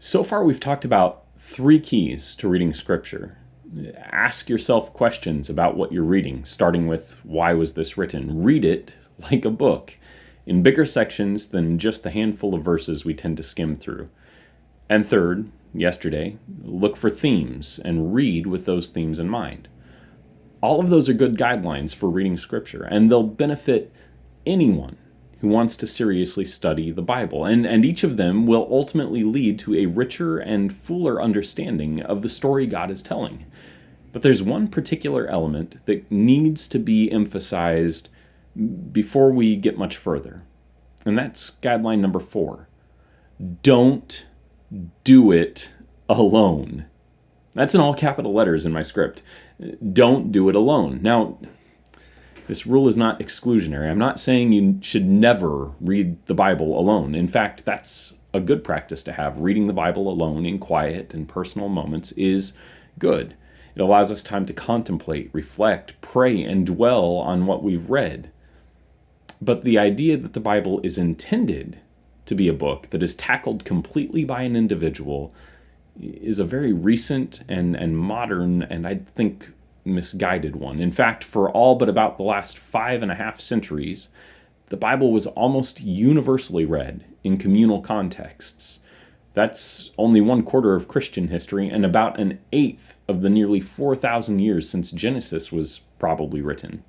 So far, we've talked about three keys to reading Scripture. Ask yourself questions about what you're reading, starting with, why was this written? Read it like a book, in bigger sections than just the handful of verses we tend to skim through. And third, yesterday, look for themes and read with those themes in mind. All of those are good guidelines for reading Scripture, and they'll benefit anyone who wants to seriously study the Bible. And each of them will ultimately lead to a richer and fuller understanding of the story God is telling. But there's one particular element that needs to be emphasized before we get much further. And that's guideline number 4. Don't do it alone. That's in all capital letters in my script. Don't do it alone. Now, this rule is not exclusionary. I'm not saying you should never read the Bible alone. In fact, that's a good practice to have. Reading the Bible alone in quiet and personal moments is good. It allows us time to contemplate, reflect, pray, and dwell on what we've read. But the idea that the Bible is intended to be a book that is tackled completely by an individual is a very recent and modern, and I think misguided one. In fact, for all but about the last 5.5 centuries, the Bible was almost universally read in communal contexts. That's only 1/4 of Christian history and about 1/8 of the nearly 4,000 years since Genesis was probably written.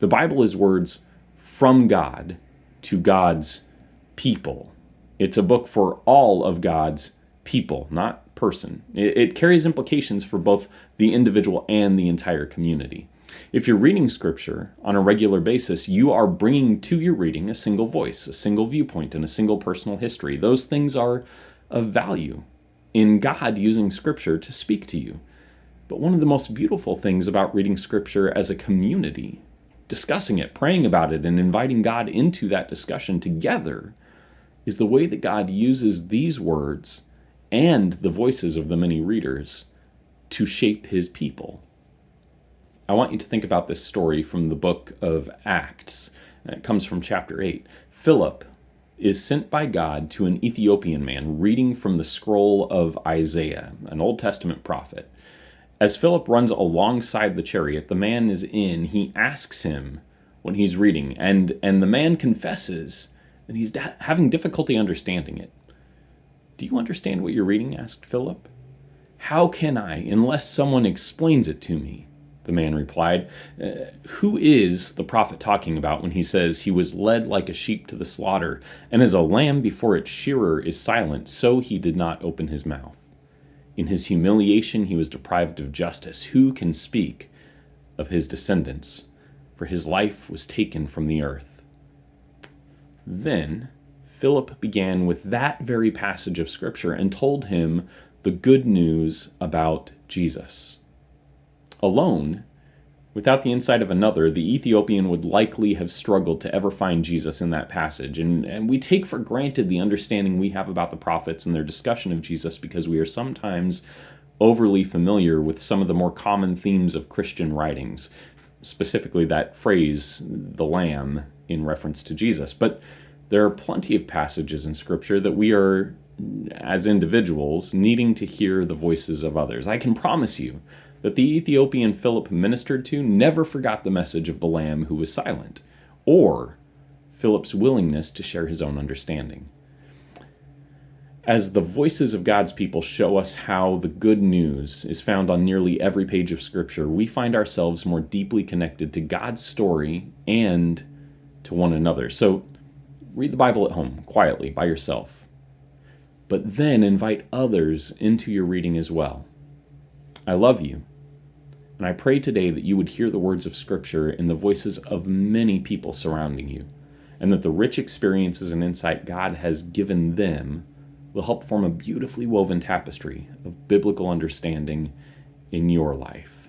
The Bible is words from God to God's people. It's a book for all of God's people, not person. It carries implications for both the individual and the entire community. If you're reading Scripture on a regular basis, you are bringing to your reading a single voice, a single viewpoint, and a single personal history. Those things are of value in God using Scripture to speak to you. But one of the most beautiful things about reading Scripture as a community, discussing it, praying about it, and inviting God into that discussion together, is the way that God uses these words and the voices of the many readers to shape his people. I want you to think about this story from the book of Acts. It comes from chapter 8. Philip is sent by God to an Ethiopian man reading from the scroll of Isaiah, an Old Testament prophet. As Philip runs alongside the chariot the man is in, he asks him what he's reading, and the man confesses that he's having difficulty understanding it. "Do you understand what you're reading?" asked Philip. "How can I, unless someone explains it to me?" the man replied. Who is the prophet talking about when he says he was led like a sheep to the slaughter, and as a lamb before its shearer is silent, so he did not open his mouth? In his humiliation he was deprived of justice. Who can speak of his descendants? For his life was taken from the earth. Then Philip began with that very passage of Scripture and told him the good news about Jesus. Alone, without the insight of another, the Ethiopian would likely have struggled to ever find Jesus in that passage. And we take for granted the understanding we have about the prophets and their discussion of Jesus because we are sometimes overly familiar with some of the more common themes of Christian writings, specifically that phrase, the Lamb, in reference to Jesus. But there are plenty of passages in Scripture that we are, as individuals, needing to hear the voices of others. I can promise you that the Ethiopian Philip ministered to never forgot the message of the Lamb who was silent, or Philip's willingness to share his own understanding. As the voices of God's people show us how the good news is found on nearly every page of Scripture, we find ourselves more deeply connected to God's story and to one another. So read the Bible at home, quietly, by yourself. But then invite others into your reading as well. I love you, and I pray today that you would hear the words of Scripture in the voices of many people surrounding you, and that the rich experiences and insight God has given them will help form a beautifully woven tapestry of biblical understanding in your life.